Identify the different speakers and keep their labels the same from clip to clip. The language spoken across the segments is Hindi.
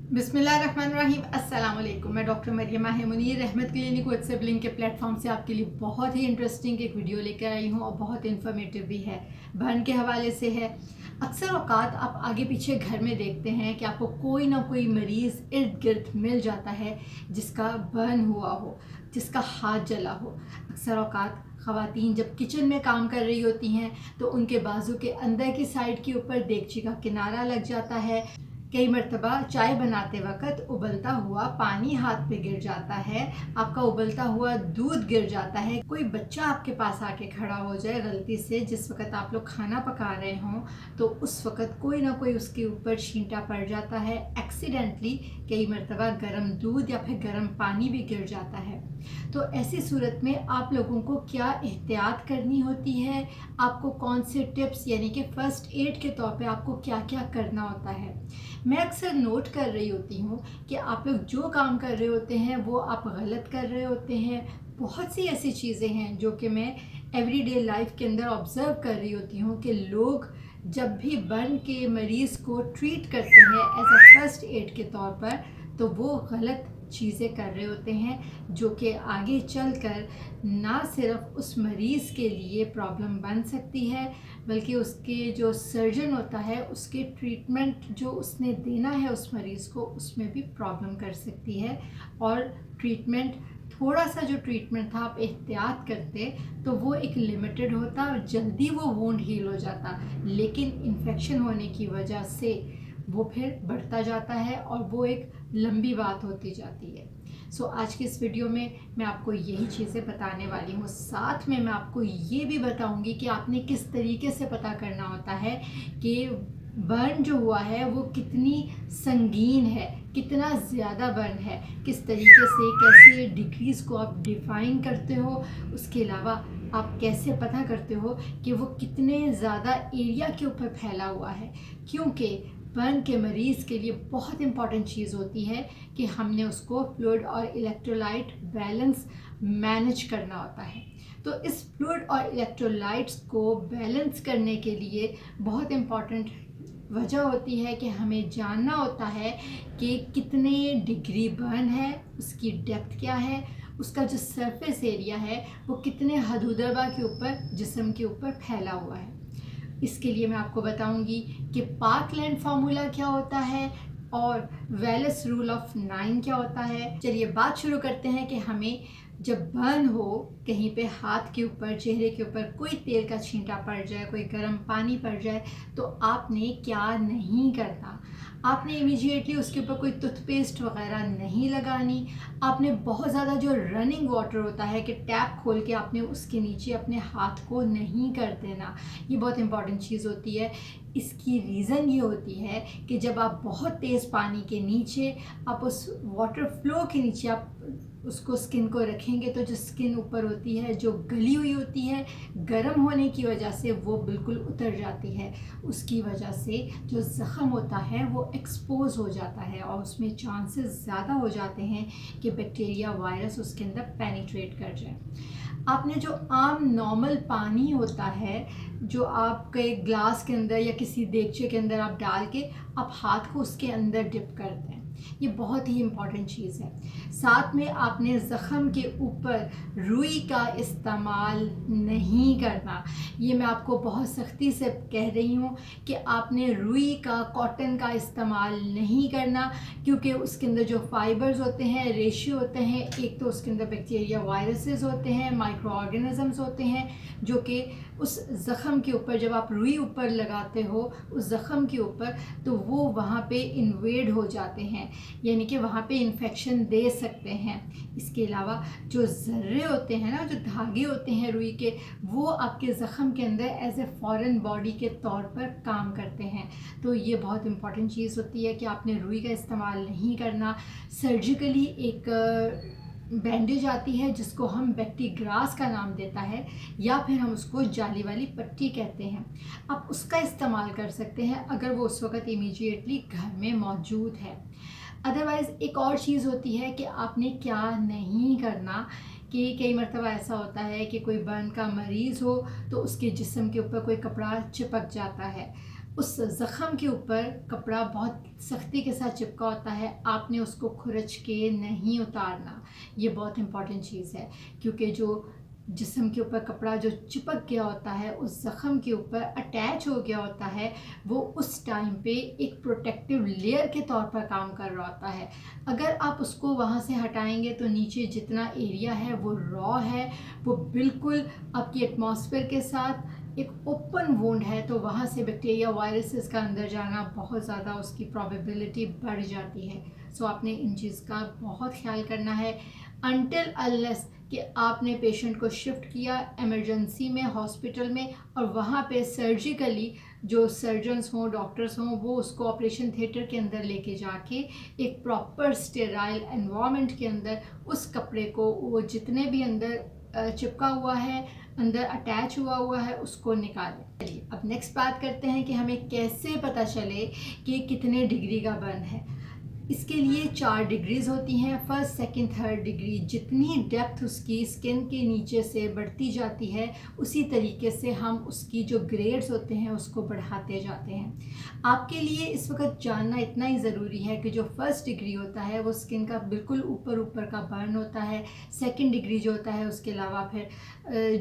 Speaker 1: बिस्मिल्लाहिर्रहमानिर्रहीम। अस्सलाम वालेकुम। मैं डॉक्टर मरियम मुनीर रहमत क्लिनिक व्हाट्सएप लिंक के प्लेटफॉर्म से आपके लिए बहुत ही इंटरेस्टिंग एक वीडियो लेकर आई हूँ और बहुत इन्फॉर्मेटिव भी है। बर्न के हवाले से है। अक्सर औकात आप आगे पीछे घर में देखते हैं कि आपको कोई ना कोई मरीज़ इर्द गिर्द मिल जाता है जिसका बर्न हुआ हो, जिसका हाथ जला हो। अक्सर औकात ख़वातीन जब किचन में काम कर रही होती हैं तो उनके बाजू के अंदर की साइड के ऊपर देगची का किनारा लग जाता है। कई मरतबा चाय बनाते वक्त उबलता हुआ पानी हाथ पे गिर जाता है, आपका उबलता हुआ दूध गिर जाता है। कोई बच्चा आपके पास आके खड़ा हो जाए गलती से जिस वक्त आप लोग खाना पका रहे हों, तो उस वक्त कोई ना कोई उसके ऊपर छींटा पड़ जाता है एक्सीडेंटली। कई मरतबा गर्म दूध या फिर गर्म पानी भी गिर जाता है। तो ऐसी सूरत में आप लोगों को क्या एहतियात करनी होती है, आपको कौन से टिप्स यानी कि फ़र्स्ट एड के तौर पे आपको क्या क्या करना होता है। मैं अक्सर नोट कर रही होती हूँ कि आप लोग जो काम कर रहे होते हैं वो आप गलत कर रहे होते हैं। बहुत सी ऐसी चीज़ें हैं जो कि मैं एवरीडे लाइफ के अंदर ऑब्ज़र्व कर रही होती हूँ कि लोग जब भी बर्न के मरीज़ को ट्रीट करते हैं एज अ फर्स्ट एड के तौर पर, तो वो गलत चीज़ें कर रहे होते हैं जो कि आगे चलकर ना सिर्फ उस मरीज़ के लिए प्रॉब्लम बन सकती है, बल्कि उसके जो सर्जन होता है उसके ट्रीटमेंट जो उसने देना है उस मरीज़ को, उसमें भी प्रॉब्लम कर सकती है। और ट्रीटमेंट थोड़ा सा जो ट्रीटमेंट था आप एहतियात करते तो वो एक लिमिटेड होता और जल्दी वो वुंड हील हो जाता, लेकिन इन्फेक्शन होने की वजह से वो फिर बढ़ता जाता है और वो एक लंबी बात होती जाती है। सो आज की इस वीडियो में मैं आपको यही चीज़ें बताने वाली हूँ। साथ में मैं आपको ये भी बताऊँगी कि आपने किस तरीके से पता करना होता है कि बर्न जो हुआ है वो कितनी संगीन है, कितना ज़्यादा बर्न है, किस तरीके से कैसे डिग्रीज़ को आप डिफ़ाइन करते हो। उसके अलावा आप कैसे पता करते हो कि वो कितने ज़्यादा एरिया के ऊपर फैला हुआ है, क्योंकि बर्न के मरीज़ के लिए बहुत इंपॉर्टेंट चीज़ होती है कि हमने उसको फ्लूइड और इलेक्ट्रोलाइट बैलेंस मैनेज करना होता है। तो इस फ्लूइड और इलेक्ट्रोलाइट्स को बैलेंस करने के लिए बहुत इम्पॉर्टेंट वजह होती है कि हमें जानना होता है कि कितने डिग्री बर्न है, उसकी डेप्थ क्या है, उसका जो सरफेस एरिया है वो कितने हदूदरबा के ऊपर जिस्म के ऊपर फैला हुआ है। इसके लिए मैं आपको बताऊंगी कि पार्कलैंड फार्मूला क्या होता है और वेलेस रूल ऑफ 9 क्या होता है। चलिए बात शुरू करते हैं कि हमें जब बर्न हो कहीं पे हाथ के ऊपर, चेहरे के ऊपर कोई तेल का छींटा पड़ जाए, कोई गर्म पानी पड़ जाए, तो आपने क्या नहीं करना। आपने इमीडिएटली उसके ऊपर कोई टूथपेस्ट वगैरह नहीं लगानी। आपने बहुत ज़्यादा जो रनिंग वाटर होता है कि टैप खोल के आपने उसके नीचे अपने हाथ को नहीं कर देना। ये बहुत इंपॉर्टेंट चीज़ होती है। इसकी रीज़न ये होती है कि जब आप बहुत तेज़ पानी के नीचे, आप उस वाटर फ्लो के नीचे आप उसको स्किन को रखेंगे तो जो स्किन ऊपर होती है, जो गली हुई होती है, गर्म होने की वजह से वो बिल्कुल उतर जाती है। उसकी वजह से जो ज़ख़म होता है वो एक्सपोज हो जाता है और उसमें चांसेस ज़्यादा हो जाते हैं कि बैक्टीरिया, वायरस उसके अंदर पेनिट्रेट कर जाए। आपने जो आम नॉर्मल पानी होता है जो आपके ग्लास के अंदर या किसी देगचे के अंदर आप डाल के आप हाथ को उसके अंदर डिप कर दें, ये बहुत ही इम्पॉर्टेंट चीज़ है। साथ में आपने ज़ख़म के ऊपर रुई का इस्तेमाल नहीं करना। ये मैं आपको बहुत सख्ती से कह रही हूँ कि आपने रुई का, कॉटन का इस्तेमाल नहीं करना, क्योंकि उसके अंदर जो फाइबर्स होते हैं, रेशियो होते हैं, एक तो उसके अंदर बैक्टीरिया, वायरसेस होते हैं, माइक्रो ऑर्गेनिजम्स होते हैं जो कि उस ज़ख़म के ऊपर जब आप रुई ऊपर लगाते हो उस ज़ख़म के ऊपर, तो वो वहाँ पे इन्वेड हो जाते हैं, यानी कि वहाँ पे इन्फेक्शन दे सकते हैं। इसके अलावा जो ज़र्रे होते हैं ना, जो धागे होते हैं रुई के, वो आपके ज़ख़म के अंदर एज ए फॉरेन बॉडी के तौर पर काम करते हैं। तो ये बहुत इंपॉर्टेंट चीज़ होती है कि आपने रुई का इस्तेमाल नहीं करना। सर्जिकली एक बैंडेज आती है जिसको हम बैक्टीग्रास का नाम देता है, या फिर हम उसको जाली वाली पट्टी कहते हैं। आप उसका इस्तेमाल कर सकते हैं अगर वो उस वक़्त इमीडिएटली घर में मौजूद है। अदरवाइज़ एक और चीज़ होती है कि आपने क्या नहीं करना, कि कई मरतबा ऐसा होता है कि कोई बर्न का मरीज़ हो तो उसके जिस्म के ऊपर कोई कपड़ा चिपक जाता है। उस ज़ख़म के ऊपर कपड़ा बहुत सख्ती के साथ चिपका होता है, आपने उसको खुरच के नहीं उतारना। ये बहुत इम्पॉर्टेंट चीज़ है, क्योंकि जो जिस्म के ऊपर कपड़ा जो चिपक गया होता है, उस ज़ख़म के ऊपर अटैच हो गया होता है, वो उस टाइम पे एक प्रोटेक्टिव लेयर के तौर पर काम कर रहा होता है। अगर आप उसको वहाँ से हटाएंगे तो नीचे जितना एरिया है वो रॉ है, वो बिल्कुल आपकी एटमॉस्फेयर के साथ एक ओपन वुंड है, तो वहाँ से बैक्टीरिया वायरसेस का अंदर जाना बहुत ज़्यादा उसकी प्रोबेबिलिटी बढ़ जाती है। सो आपने इन चीज़ का बहुत ख्याल करना है अनटिल अनलेस कि आपने पेशेंट को शिफ्ट किया इमरजेंसी में हॉस्पिटल में, और वहाँ पे सर्जिकली जो सर्जन्स हों, डॉक्टर्स हों, वो उसको ऑपरेशन थिएटर के अंदर लेके जाके एक प्रॉपर स्टेराइल एनवायरनमेंट के अंदर उस कपड़े को, वो जितने भी अंदर चिपका हुआ है, अंदर अटैच हुआ है, उसको निकालें। चलिए अब नेक्स्ट बात करते हैं कि हमें कैसे पता चले कि कितने डिग्री का बर्न है। इसके लिए 4 डिग्रीज़ होती हैं, फर्स्ट सेकंड थर्ड डिग्री। जितनी डेप्थ उसकी स्किन के नीचे से बढ़ती जाती है, उसी तरीके से हम उसकी जो ग्रेड्स होते हैं उसको बढ़ाते जाते हैं। आपके लिए इस वक्त जानना इतना ही ज़रूरी है कि जो फर्स्ट डिग्री होता है वो स्किन का बिल्कुल ऊपर ऊपर का बर्न होता है। सेकंड डिग्री जो होता है उसके अलावा फिर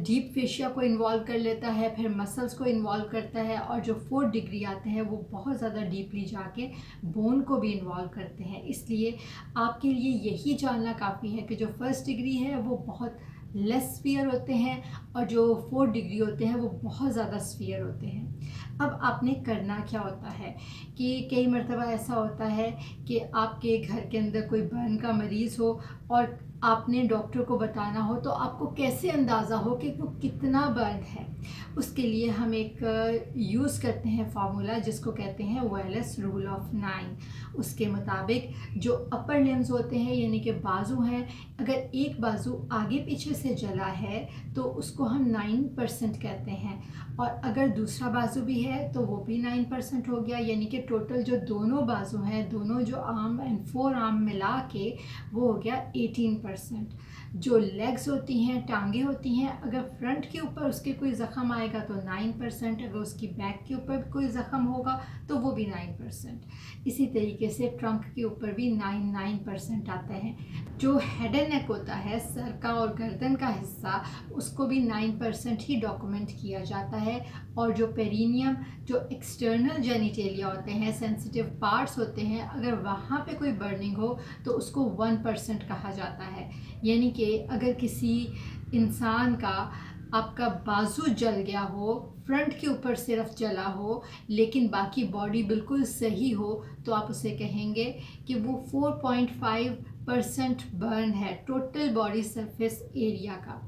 Speaker 1: डीप फेशिया को इन्वॉल्व कर लेता है, फिर मसल्स को इन्वॉल्व करता है, और जो फोर्थ डिग्री आते हैं वो बहुत ज़्यादा डीपली जाके बोन को भी इन्वॉल्व करते हैं। इसलिए आपके लिए यही जानना काफ़ी है कि जो फर्स्ट डिग्री है वो बहुत लेस स्फीयर होते हैं, और जो फोर्थ डिग्री होते हैं वो बहुत ज़्यादा स्फीयर होते हैं। अब आपने करना क्या होता है कि कई मर्तबा ऐसा होता है कि आपके घर के अंदर कोई बर्न का मरीज़ हो और आपने डॉक्टर को बताना हो, तो आपको कैसे अंदाज़ा हो कि वो कितना बर्न है। उसके लिए हम एक यूज़ करते हैं फार्मूला जिसको कहते हैं वेलस रूल ऑफ 9। उसके मुताबिक जो अपर लिम्स होते हैं यानी कि बाजू हैं, अगर एक बाजू आगे पीछे से जला है तो उसको हम 9% कहते हैं, और अगर दूसरा बाजू भी है तो वो भी 9% हो गया। यानी कि टोटल जो दोनों बाजू हैं, दोनों जो आर्म एंड फोर आर्म मिला के वो हो गया 18%। जो लेग्स होती हैं, टांगे होती हैं, अगर फ्रंट के ऊपर उसके कोई ज़ख़म आएगा तो 9%, अगर उसकी बैक के ऊपर कोई ज़ख़म होगा तो वो भी 9%। इसी तरीके से ट्रंक के ऊपर भी 9% आता है। जो हेड एंड नेक होता है, सर का और गर्दन का हिस्सा, उसको भी 9% ही डॉक्यूमेंट किया जाता है। और जो पेरिनियम, जो एक्सटर्नल जेनिटेलिया होते हैं, सेंसिटिव पार्ट्स होते हैं, अगर वहाँ पे कोई बर्निंग हो तो उसको 1% कहा जाता है। यानी कि अगर किसी इंसान का आपका बाजू जल गया हो, फ्रंट के ऊपर सिर्फ जला हो, लेकिन बाकी बॉडी बिल्कुल सही हो, तो आप उसे कहेंगे कि वो 4.5% बर्न है टोटल बॉडी सरफेस एरिया का।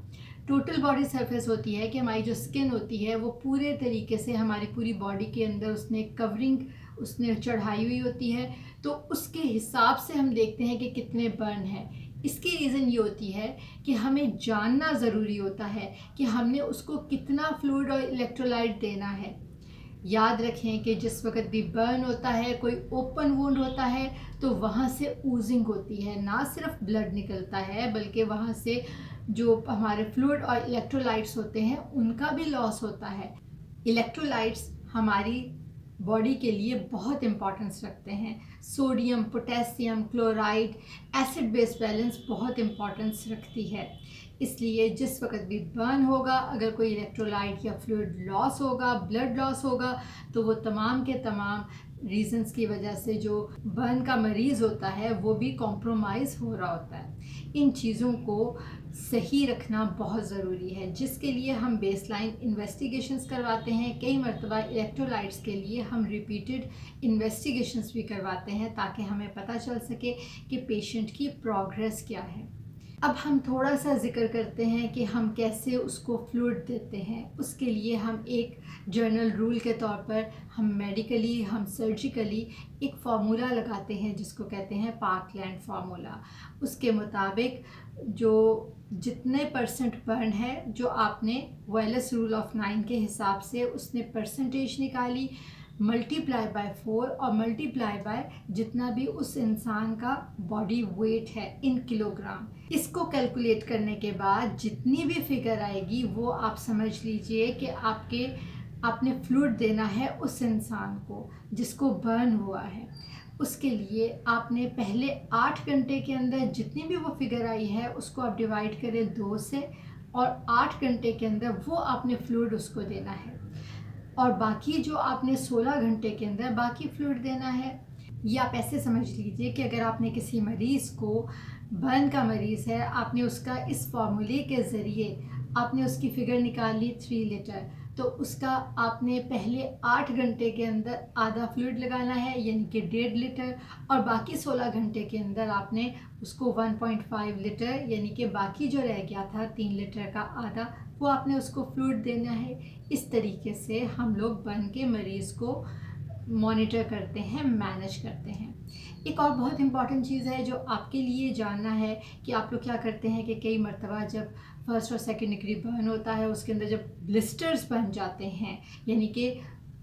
Speaker 1: टोटल बॉडी सरफेस होती है कि हमारी जो स्किन होती है वो पूरे तरीके से हमारी पूरी बॉडी के अंदर उसने कवरिंग उसने चढ़ाई हुई होती है, तो उसके हिसाब से हम देखते हैं कि कितने बर्न है। इसकी रीज़न ये होती है कि हमें जानना ज़रूरी होता है कि हमने उसको कितना फ्लूइड और इलेक्ट्रोलाइट देना है। याद रखें कि जिस वक्त भी बर्न होता है, कोई ओपन वुंड होता है, तो वहाँ से ऊजिंग होती है, ना सिर्फ ब्लड निकलता है बल्कि वहाँ से जो हमारे फ्लूइड और इलेक्ट्रोलाइट्स होते हैं उनका भी लॉस होता है। इलेक्ट्रोलाइट्स हमारी बॉडी के लिए बहुत इम्पॉर्टेंस रखते हैं। Sodium, potassium, chloride, acid base balance बहुत इम्पॉर्टेंस रखती है। इसलिए जिस वक्त भी बर्न होगा, अगर कोई इलेक्ट्रोलाइट या फ्लूइड लॉस होगा, ब्लड लॉस होगा, तो वो तमाम के तमाम रीजंस की वजह से जो बर्न का मरीज़ होता है वो भी कॉम्प्रोमाइज़ हो रहा होता है। इन चीज़ों को सही रखना बहुत ज़रूरी है, जिसके लिए हम बेसलाइन इन्वेस्टिगेशंस करवाते हैं। कई मरतबा इलेक्ट्रोलाइट्स के लिए हम रिपीटेड इन्वेस्टिगेशंस भी करवाते हैं ताकि हमें पता चल सके कि पेशेंट की प्रोग्रेस क्या है। अब हम थोड़ा सा जिक्र करते हैं कि हम कैसे उसको फ्लूइड देते हैं। उसके लिए हम एक जर्नल रूल के तौर पर हम मेडिकली, हम सर्जिकली एक फार्मूला लगाते हैं जिसको कहते हैं पार्कलैंड फार्मूला। उसके मुताबिक जो जितने % बर्न है, जो आपने वेलस रूल ऑफ 9 के हिसाब से उसने परसेंटेज निकाली, मल्टीप्लाई बाय 4 और मल्टीप्लाई बाय जितना भी उस इंसान का बॉडी वेट है इन किलोग्राम। इसको कैलकुलेट करने के बाद जितनी भी फिगर आएगी वो आप समझ लीजिए कि आपके आपने फ्लूइड देना है उस इंसान को जिसको बर्न हुआ है। उसके लिए आपने पहले 8 घंटे के अंदर जितनी भी वो फिगर आई है उसको आप डिवाइड करें 2 से, और 8 घंटे के अंदर वो आपने फ्लूइड उसको देना है, और बाकी जो आपने 16 घंटे के अंदर बाकी फ्लूइड देना है। या आप ऐसे समझ लीजिए कि अगर आपने किसी मरीज़ को, बर्न का मरीज़ है, आपने उसका इस फार्मूले के ज़रिए आपने उसकी फ़िगर निकाल ली 3 लीटर, तो उसका आपने पहले 8 घंटे के अंदर आधा फ्लूइड लगाना है यानी कि 1.5 लीटर, और बाकी 16 घंटे के अंदर आपने उसको 1.5 लीटर यानी कि बाकी जो रह गया था 3 लीटर का आधा, वो आपने उसको फ्लूइड देना है। इस तरीके से हम लोग बर्न के मरीज़ को मॉनिटर करते हैं, मैनेज करते हैं। एक और बहुत इम्पॉर्टेंट चीज़ है जो आपके लिए जानना है कि आप लोग क्या करते हैं कि कई मर्तबा जब फर्स्ट और सेकंड डिग्री बर्न होता है उसके अंदर जब ब्लिस्टर्स बन जाते हैं, यानी कि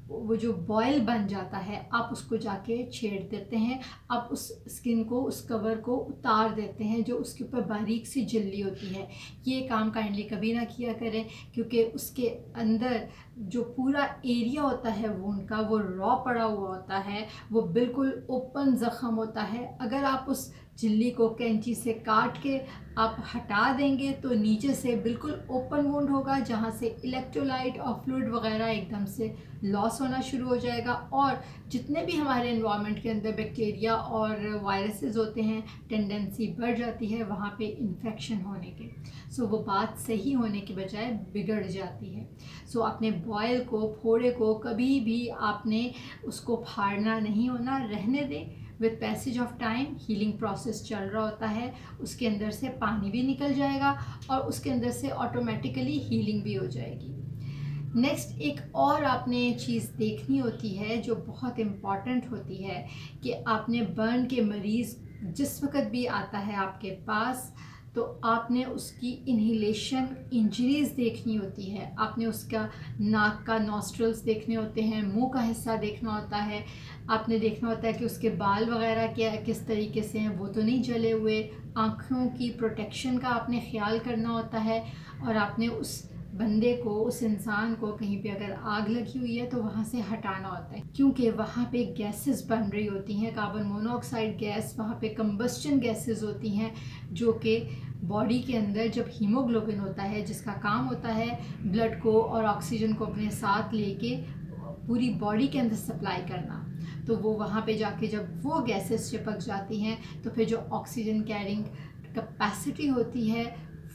Speaker 1: वो जो बॉयल बन जाता है, आप उसको जाके छेड़ देते हैं, आप उस स्किन को, उस कवर को उतार देते हैं जो उसके ऊपर बारीक सी झिल्ली होती है। ये काम काइंडली कभी ना किया करें, क्योंकि उसके अंदर जो पूरा एरिया होता है वुंड का, वो रॉ पड़ा हुआ होता है, वो बिल्कुल ओपन ज़ख़म होता है। अगर आप उस झिल्ली को कैंची से काट के आप हटा देंगे तो नीचे से बिल्कुल ओपन वुंड होगा, जहाँ से इलेक्ट्रोलाइट और फ्लूइड वगैरह एकदम से लॉस होना शुरू हो जाएगा, और जितने भी हमारे एनवायरनमेंट के अंदर बैक्टीरिया और वायरसेस होते हैं, टेंडेंसी बढ़ जाती है वहाँ पे इन्फेक्शन होने के। सो वो बात सही होने की बजाय बिगड़ जाती है। सो अपने बॉयल को, फोड़े को कभी भी आपने उसको फाड़ना नहीं होना, रहने दें। With passage of time healing process चल रहा होता है, उसके अंदर से पानी भी निकल जाएगा और उसके अंदर से ऑटोमेटिकली हीलिंग भी हो जाएगी। नेक्स्ट एक और आपने चीज़ देखनी होती है जो बहुत इम्पॉर्टेंट होती है कि आपने बर्न के मरीज़ जिस वक्त भी आता है आपके पास, तो आपने उसकी इन्हीलेशन इंजरीज़ देखनी होती है। आपने उसका नाक का नॉस्ट्रल्स देखने होते हैं, मुंह का हिस्सा देखना होता है, आपने देखना होता है कि उसके बाल वगैरह क्या किस तरीके से हैं, वो तो नहीं जले हुए। आँखों की प्रोटेक्शन का आपने ख्याल करना होता है, और आपने उस बंदे को, उस इंसान को कहीं पे अगर आग लगी हुई है तो वहाँ से हटाना होता है, क्योंकि वहाँ पे गैसेस बन रही होती हैं, कार्बन मोनोऑक्साइड गैस, वहाँ पे कंबस्टन गैसेस होती हैं, जो कि बॉडी के अंदर जब हीमोग्लोबिन होता है, जिसका काम होता है ब्लड को और ऑक्सीजन को अपने साथ लेके पूरी बॉडी के अंदर सप्लाई करना, तो वो वहाँ पे जाके जब वो गैसेस चिपक जाती हैं तो फिर जो ऑक्सीजन कैरिंग कैपेसिटी होती है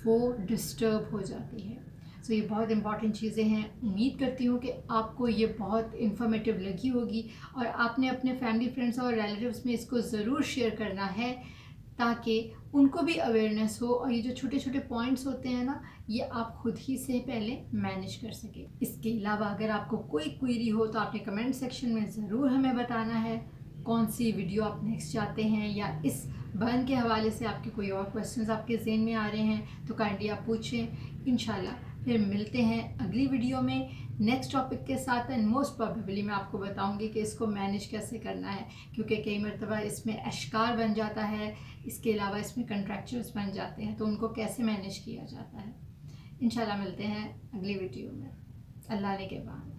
Speaker 1: वो डिस्टर्ब हो जाती है। सो ये बहुत इंपॉर्टेंट चीज़ें हैं। उम्मीद करती हूँ कि आपको ये बहुत इन्फॉर्मेटिव लगी होगी, और आपने अपने फैमिली, फ्रेंड्स और रिलेटिव्स में इसको ज़रूर शेयर करना है ताकि उनको भी अवेयरनेस हो, और ये जो छोटे छोटे पॉइंट्स होते हैं ना, ये आप खुद ही से पहले मैनेज कर सके। इसके अलावा अगर आपको कोई क्वेरी हो तो आपने कमेंट सेक्शन में ज़रूर हमें बताना है कौन सी वीडियो आप नेक्स्ट चाहते हैं, या इस बर्न के हवाले से आपके कोई और क्वेश्चंस आपके ज़हन में आ रहे हैं तो काइंडली आप पूछें। इंशाल्लाह फिर मिलते हैं अगली वीडियो में नेक्स्ट टॉपिक के साथ, एंड मोस्ट प्रोबेबली मैं आपको बताऊंगी कि इसको मैनेज कैसे करना है, क्योंकि कई मरतबा इसमें अश्कार बन जाता है, इसके अलावा इसमें कंट्रैक्चर्स बन जाते हैं, तो उनको कैसे मैनेज किया जाता है। इंशाल्लाह मिलते हैं अगली वीडियो में। अल्लाह ने के बाद।